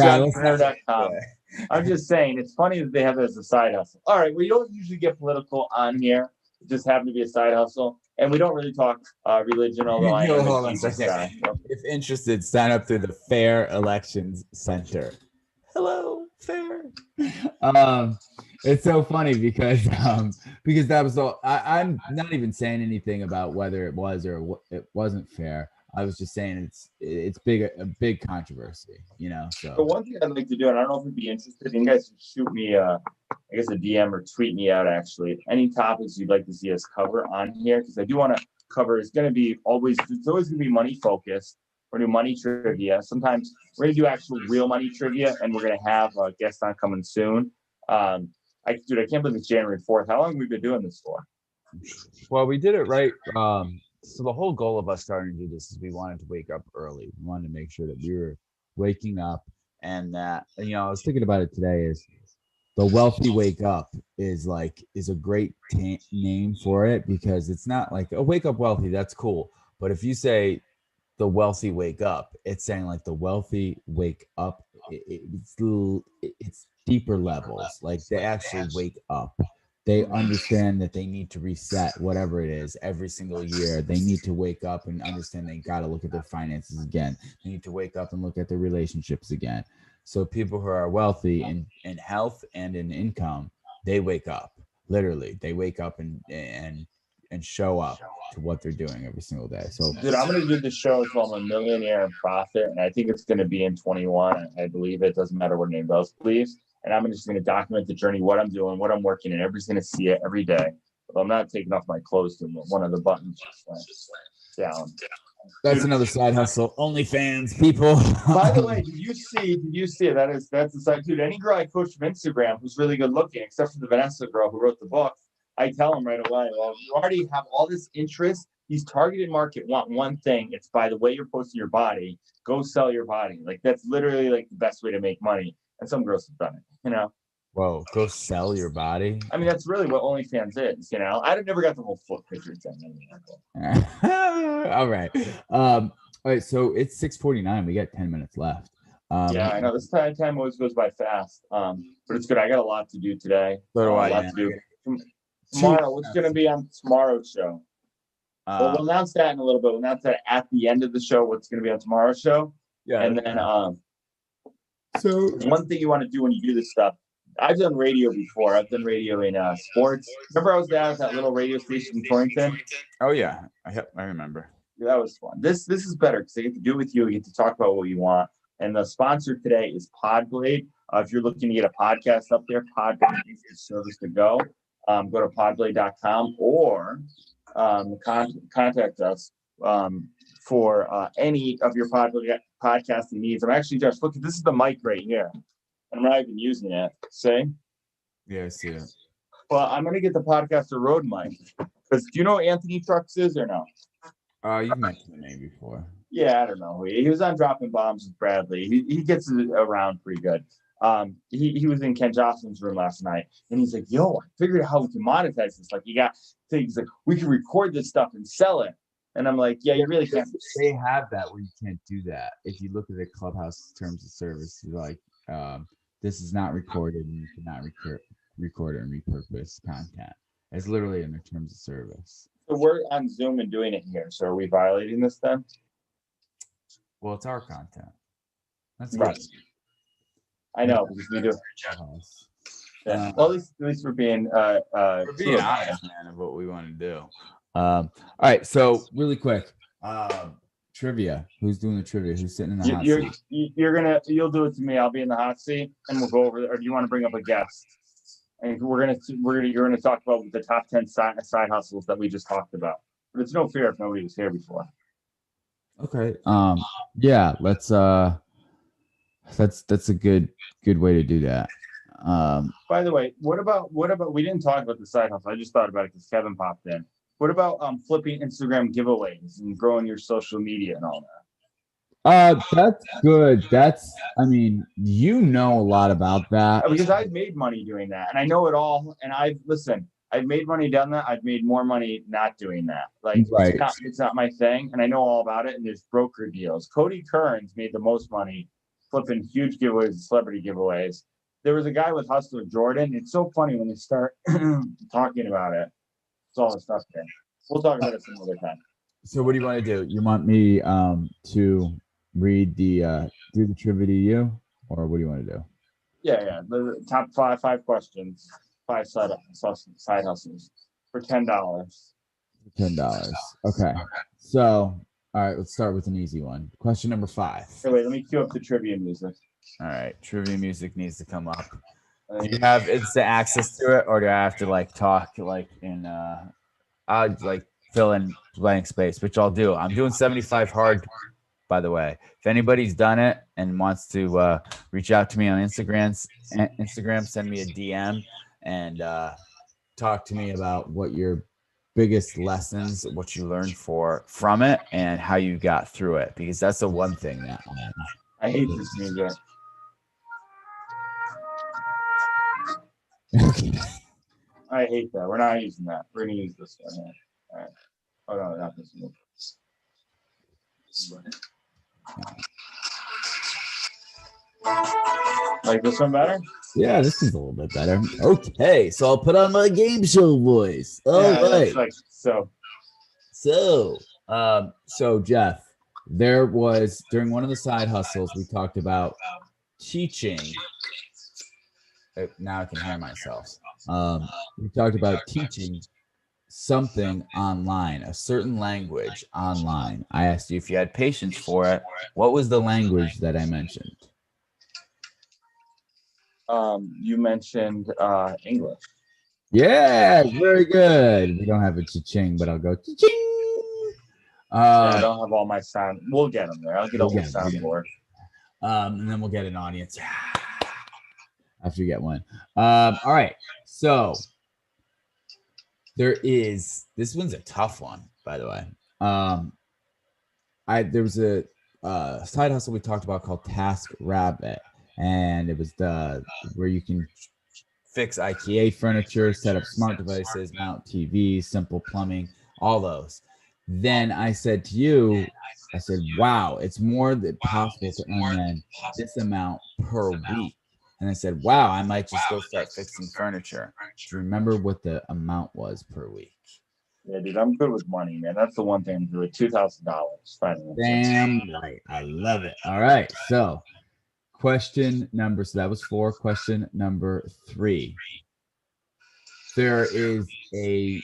I'm just saying, it's funny that they have it as a side hustle. All right, we don't usually get political on here. It just happened to be a side hustle, and we don't really talk religion. Although I am hold on a second. If interested, sign up through the Fair Elections Center. Hello, Fair. It's so funny because that was all. I'm not even saying anything about whether it was or it wasn't fair. I was just saying it's a big controversy, you know. So the one thing I'd like to do, and I don't know if you'd be interested, you guys can shoot me I guess a DM or tweet me out actually any topics you'd like to see us cover on here, because I do want to cover. It's always going to be money focused. We're gonna do money trivia. Sometimes we're gonna do actual real money trivia, and we're gonna have a guest on coming soon. I can't believe it's January 4th. How long have we been doing this for? Well, we did it right. So the whole goal of us starting to do this is we wanted to wake up early. We wanted to make sure that we were waking up, and that, you know, I was thinking about it today, is the Wealthy Wake Up is a great name for it, because it's not like a wake up wealthy, that's cool. But if you say the wealthy wake up, it's saying like the wealthy wake up. It's deeper levels. Like they actually wake up. They understand that they need to reset whatever it is every single year. They need to wake up and understand they got to look at their finances again. They need to wake up and look at their relationships again. So people who are wealthy in health and in income, they wake up. Literally, they wake up and show up to what they're doing every single day. So, dude, I'm going to do the show called I'm a Millionaire in Profit, and I think it's going to be in 21. I believe it. Doesn't matter what name else, please. And I'm just going to document the journey, what I'm doing, what I'm working in. Everybody's going to see it every day. But I'm not taking off my clothes to one of the buttons just went down. That's another side hustle. OnlyFans, people. By the way, did you see it? That's the side, dude. Any girl I coach from Instagram who's really good looking, except for the Vanessa girl who wrote the book, I tell them right away, well, you already have all this interest these targeted market want one thing. It's by the way you're posting your body, go sell your body. Like that's literally like the best way to make money. And some girls have done it, you know. Whoa, go sell your body. I mean, that's really what OnlyFans is, you know. I never got the whole foot picture thing. All right. All right. So it's 6:49. We got 10 minutes left. Yeah, I know this time always goes by fast. But it's good. I got a lot to do today. So do I, A lot man. to do. Tomorrow, what's going to be on tomorrow's show? Well, we'll announce that in a little bit. We'll announce that at the end of the show, what's going to be on tomorrow's show. Yeah. And then, so one thing you want to do when you do this stuff, I've done radio before. I've done radio in sports. Remember I was down at that little radio station in Torrington? oh yeah, I remember. Yeah, that was fun. This is better because I get to do it with you. I get to talk about what you want. And the sponsor today is Podblade. If you're looking to get a podcast up there, Podblade is the service to go. Go to podblade.com or contact us for any of your podcasting needs. I'm actually just look. This is the mic right here. I'm not even using it. See? Yeah, I see it. But I'm gonna get the podcaster Rode mic. Because do you know what Anthony Trucks is or no? You've mentioned the name before. Yeah, I don't know. He was on Dropping Bombs with Bradley. He gets it around pretty good. He was in Ken Jocelyn's room last night, and he's like, "Yo, I figured out how we can monetize this. Like, you got things like we can record this stuff and sell it." And I'm like, "Yeah, you really can't." They have that where you can't do that. If you look at the Clubhouse terms of service, you're like, this is not recorded, and you cannot record and repurpose content. It's literally in the terms of service. So we're on Zoom and doing it here. So are we violating this then? Well, it's our content. That's Right. good. I know because we do. Clubhouse. Yeah. Well, at least we're being We're being honest, man, of what we want to do. All right, so really quick, trivia. Who's doing the trivia? Who's sitting in the hot seat? You'll do it to me. I'll be in the hot seat, and we'll go over. Or do you want to bring up a guest? And you're gonna talk about the top 10 side hustles that we just talked about. But it's no fair if nobody was here before. Okay. Yeah. That's a good way to do that. By the way, what about we didn't talk about the side hustle. I just thought about it because Kevin popped in. What about flipping Instagram giveaways and growing your social media and all that? That's good. I mean, you know a lot about that. Because I've made money doing that, and I know it all. And I've made money done that. I've made more money not doing that. Like, right. It's not my thing, and I know all about it. And there's broker deals. Cody Kearns made the most money flipping huge giveaways and celebrity giveaways. There was a guy with Hustler Jordan. It's so funny when they start talking about it. It's all the stuff there. We'll talk about it some other time. So what do you want to do? You want me to read do the trivia to you, or what do you want to do? Yeah. The top five questions, 5 side hustles for $10. $10. Okay. So, all right, let's start with an easy one. Question number 5. Hey, wait, let me cue up the trivia music. All right, trivia music needs to come up. Do you have instant access to it, or do I have to like talk like in I'll like fill in blank space, which I'll do. I'm doing 75 hard, by the way. If anybody's done it and wants to reach out to me on Instagram, send me a DM and talk to me about what your biggest lessons, what you learned from it, and how you got through it, because that's the one thing that I hate this music. I hate that. We're not using that. We're gonna use this one here. All right. Oh no, not this one. Like this one better? Yeah, this is a little bit better. Okay, so I'll put on my game show voice. All right. Like, so Jeff, there was during one of the side hustles we talked about teaching. Now I can hear myself. We talked about teaching something online, a certain language online. I asked you if you had patience for it. What was the language that I mentioned? You mentioned English. Yeah, very good. We don't have a cha-ching, but I'll go cha-ching. I don't have all my sound. We'll get them there. I'll get a whole soundboard. And then we'll get an audience after you get one. All right. So this one's a tough one, by the way. there was a side hustle we talked about called Task Rabbit, and it was where you can fix IKEA furniture, set up smart devices, mount TVs, simple plumbing, all those. Then I said to you, I said, wow, it's more than possible to earn than this amount per week. And I said, wow, I might just go start fixing furniture. Do you remember what the amount was per week? Yeah, dude, I'm good with money, man. That's the one thing I'm good with. $2,000. Damn right. I love it. All right. So so that was 4. Question number 3. There is a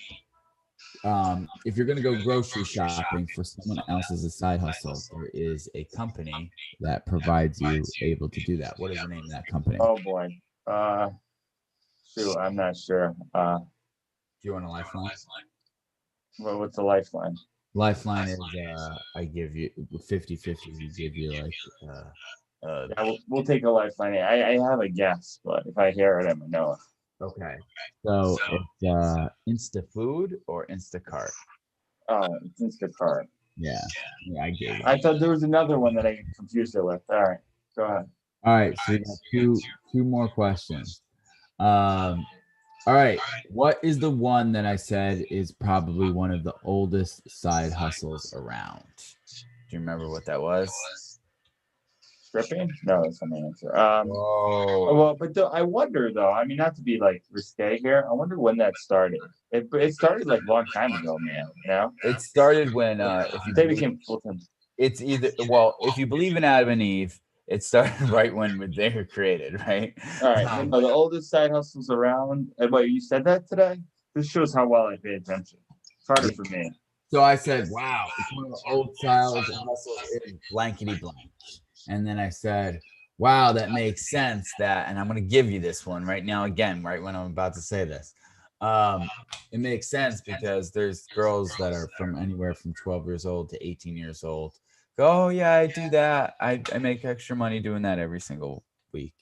if you're going to go grocery shopping for someone else's side hustle, there is a company that provides you able to do that. What is the name of that company? Oh boy. Shoot, I'm not sure. Do you want a lifeline? What's the lifeline? Lifeline is I give you 50-50. We give you like Yeah, we'll take a lifeline. I have a guess, but if I hear it, I'm gonna know it. okay. So it's InstaFood or Instacart. Oh, it's Instacart. Yeah, I get it. I thought there was another one that I confused it with. All right, go ahead. All right, so we got two more questions. All right, what is the one that I said is probably one of the oldest side hustles around? Do you remember what that was? Stripping? No, that's not my answer. Oh, Well, but I wonder though. I mean, not to be like risque here. I wonder when that started. It started like a long time ago, man. You know, it started when if you they believe, became full time. it's either if you believe in Adam and Eve, it started right when they were created, right? All right, the oldest side hustles around. Wait, you said that today? This shows how well I pay attention. It's harder for me. So I said, wow, it's one of the old styles and hustles is blankety blank. And then I said, wow, that makes sense. And I'm going to give you this one right now again, right when I'm about to say this. It makes sense because there's girls that are from anywhere from 12 years old to 18 years old. Go, oh, yeah, I do that. I make extra money doing that every single week.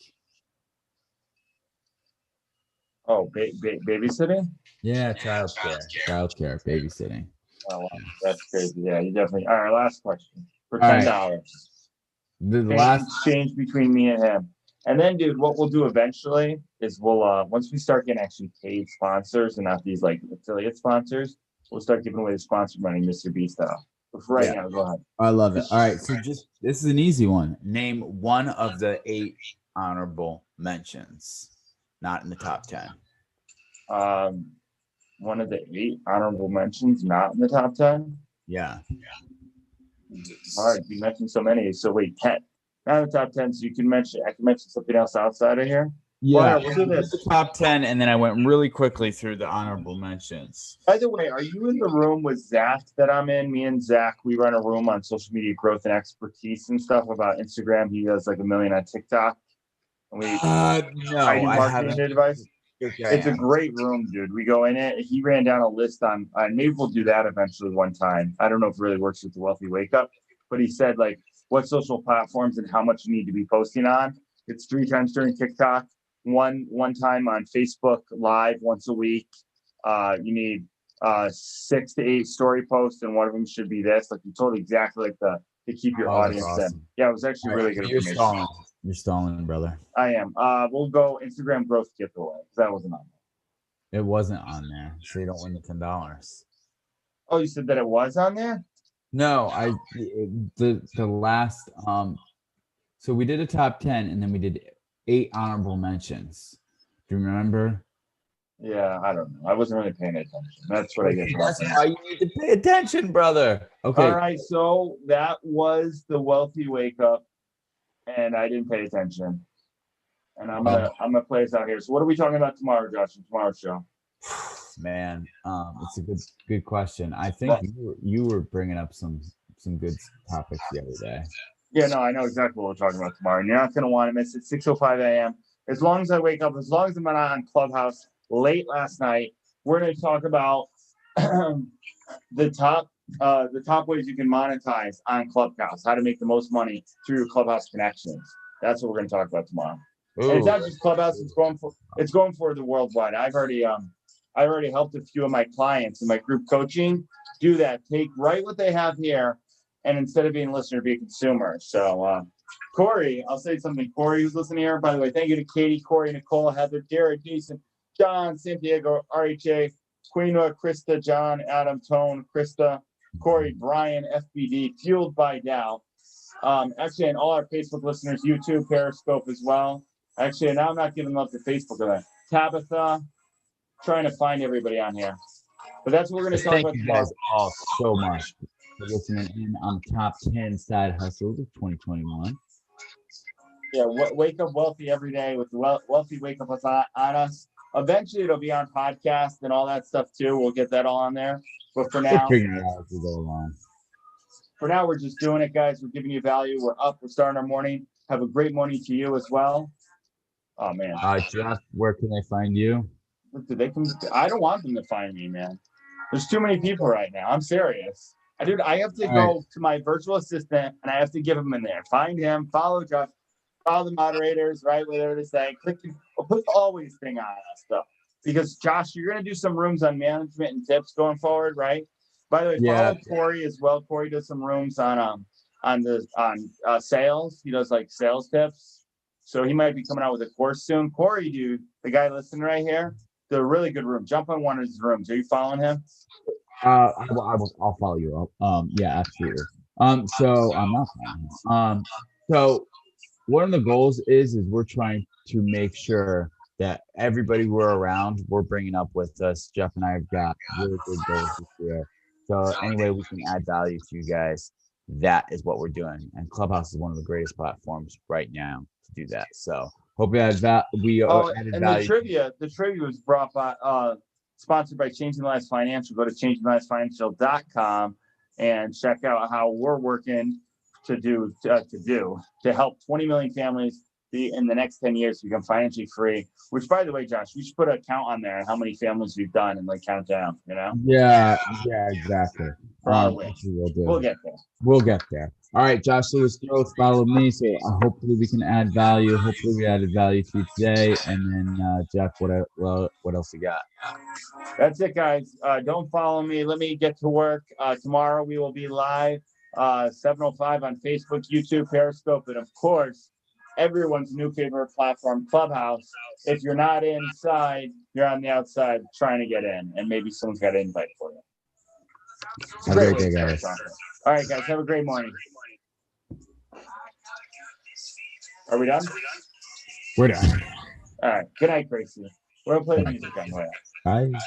Oh, babysitting? Yeah, childcare, babysitting. Oh, wow, that's crazy. Yeah, you definitely. All right, last question for All right. $10. The last exchange between me and him. And then, dude, what we'll do eventually is we'll once we start getting actually paid sponsors and not these like affiliate sponsors, we'll start giving away the sponsor money, Mr. B style. But for right now, go ahead. I love it. All right, so this is an easy one. Name one of the 8 honorable mentions, not in the top 10. One of the 8 honorable mentions, not in the top 10. Yeah. All right, you mentioned so many. So wait, 10. Not in the top 10. So you can mention. I can mention something else outside of here. Yeah, we'll do this. The top 10, and then I went really quickly through the honorable mentions. By the way, are you in the room with Zach that I'm in? Me and Zach, we run a room on social media growth and expertise and stuff about Instagram. He does like 1 million on TikTok. And No, I haven't. Advice. It's a great room, dude. We go in it. He ran down a list on maybe we'll do that eventually one time. I don't know if it really works with the Wealthy Wake Up, but he said like what social platforms and how much you need to be posting on. It's 3 times during TikTok, one time on Facebook Live once a week. You need 6 to 8 story posts, and one of them should be this. Like you told exactly like to keep your audience in. Yeah, it was actually really good information. You're stalling, brother. I am. We'll go Instagram growth giveaway because that wasn't on there. It wasn't on there, so you don't win the $10. Oh, you said that it was on there? No, the last so we did a top 10 and then we did 8 honorable mentions. Do you remember? Yeah, I don't know. I wasn't really paying attention. That's what I get. That's why you need to pay attention, brother. Okay. All right, so that was the Wealthy Wake Up. And I didn't pay attention. And I'm gonna play us out here. So what are we talking about tomorrow, Josh? In tomorrow's show? Man, it's a good question. I think you were bringing up some good topics the other day. Yeah, no, I know exactly what we're talking about tomorrow. And you're not gonna want to miss it. 6:05 a.m. As long as I wake up, as long as I'm not on Clubhouse late last night, we're gonna talk about the top ways you can monetize on Clubhouse, how to make the most money through your Clubhouse connections. That's what we're going to talk about tomorrow. And it's not just Clubhouse; it's going for the worldwide. I've already I already helped a few of my clients in my group coaching do that. Take right what they have here, and instead of being a listener, be a consumer. So, Corey, I'll say something. Corey, who's listening here, by the way, thank you to Katie, Corey, Nicole, Heather, Jared, Jason, John, Santiago, RHA, Quinoa, Krista, John, Adam, Tone, Krista, Corey, Brian, FBD, Fueled by Dow. Actually, and all our Facebook listeners, YouTube, Periscope as well. Actually, now I'm not giving love to Facebook event. Tabitha, trying to find everybody on here. But that's what we're going to talk Thank about you tomorrow. guys all so much for listening in on the top 10 side hustles of 2021. Yeah, wake up wealthy every day with the wealthy wake up with on us. Eventually, it'll be on podcast and all that stuff too. We'll get that all on there. But for We'll now, figure it out as we go along. we're just doing it, guys. We're giving you value. We're up. We're starting our morning. Have a great morning to you as well. Oh man, Jeff, where can I find you? I don't want them to find me, man. There's too many people right now. I'm serious. I have to All go to my virtual assistant and I have to give him in there. Find him, follow Jeff, follow the moderators, right? Whatever to say. Put the always thing on us though. Because Josh, you're gonna do some rooms on management and tips going forward, right? By the way, Yeah. follow Corey as well. Corey does some rooms on sales. He does like sales tips. So he might be coming out with a course soon. Corey, dude, the guy listening right here, did a really good room. Jump on one of his rooms. Are you following him? I'll follow you up. Yeah, absolutely. So I'm not following. So one of the goals is we're trying to make sure that everybody we're around, we're bringing up with us. Jeff and I have got really good goals this year. So anyway, we can add value to you guys. That is what we're doing. And Clubhouse is one of the greatest platforms right now to do that. So hope we added value. And the trivia was brought by sponsored by Changing Lives Financial. Go to changinglivesfinancial.com and check out how we're working to help 20 million families be in the next 10 years become financially free. Which, by the way, Josh, we should put a count on there and how many families we've done and like count down. You know? Yeah, exactly. Actually, we'll get there. We'll get there. All right, Josh Lewis Growth, follow me. So hopefully we can add value. Hopefully we added value to you today. And then Jeff, what else you got? That's it, guys. Don't follow me. Let me get to work. Tomorrow we will be live 7:05 on Facebook, YouTube, Periscope, and of course, everyone's new favorite platform, Clubhouse. If you're not inside, you're on the outside trying to get in, and maybe someone's got an invite for you. Have a great day, guys. All right, guys. Have a great morning. Are we done? We're done. All right. Good night, Gracie. We're going to play the music on the way out. Bye.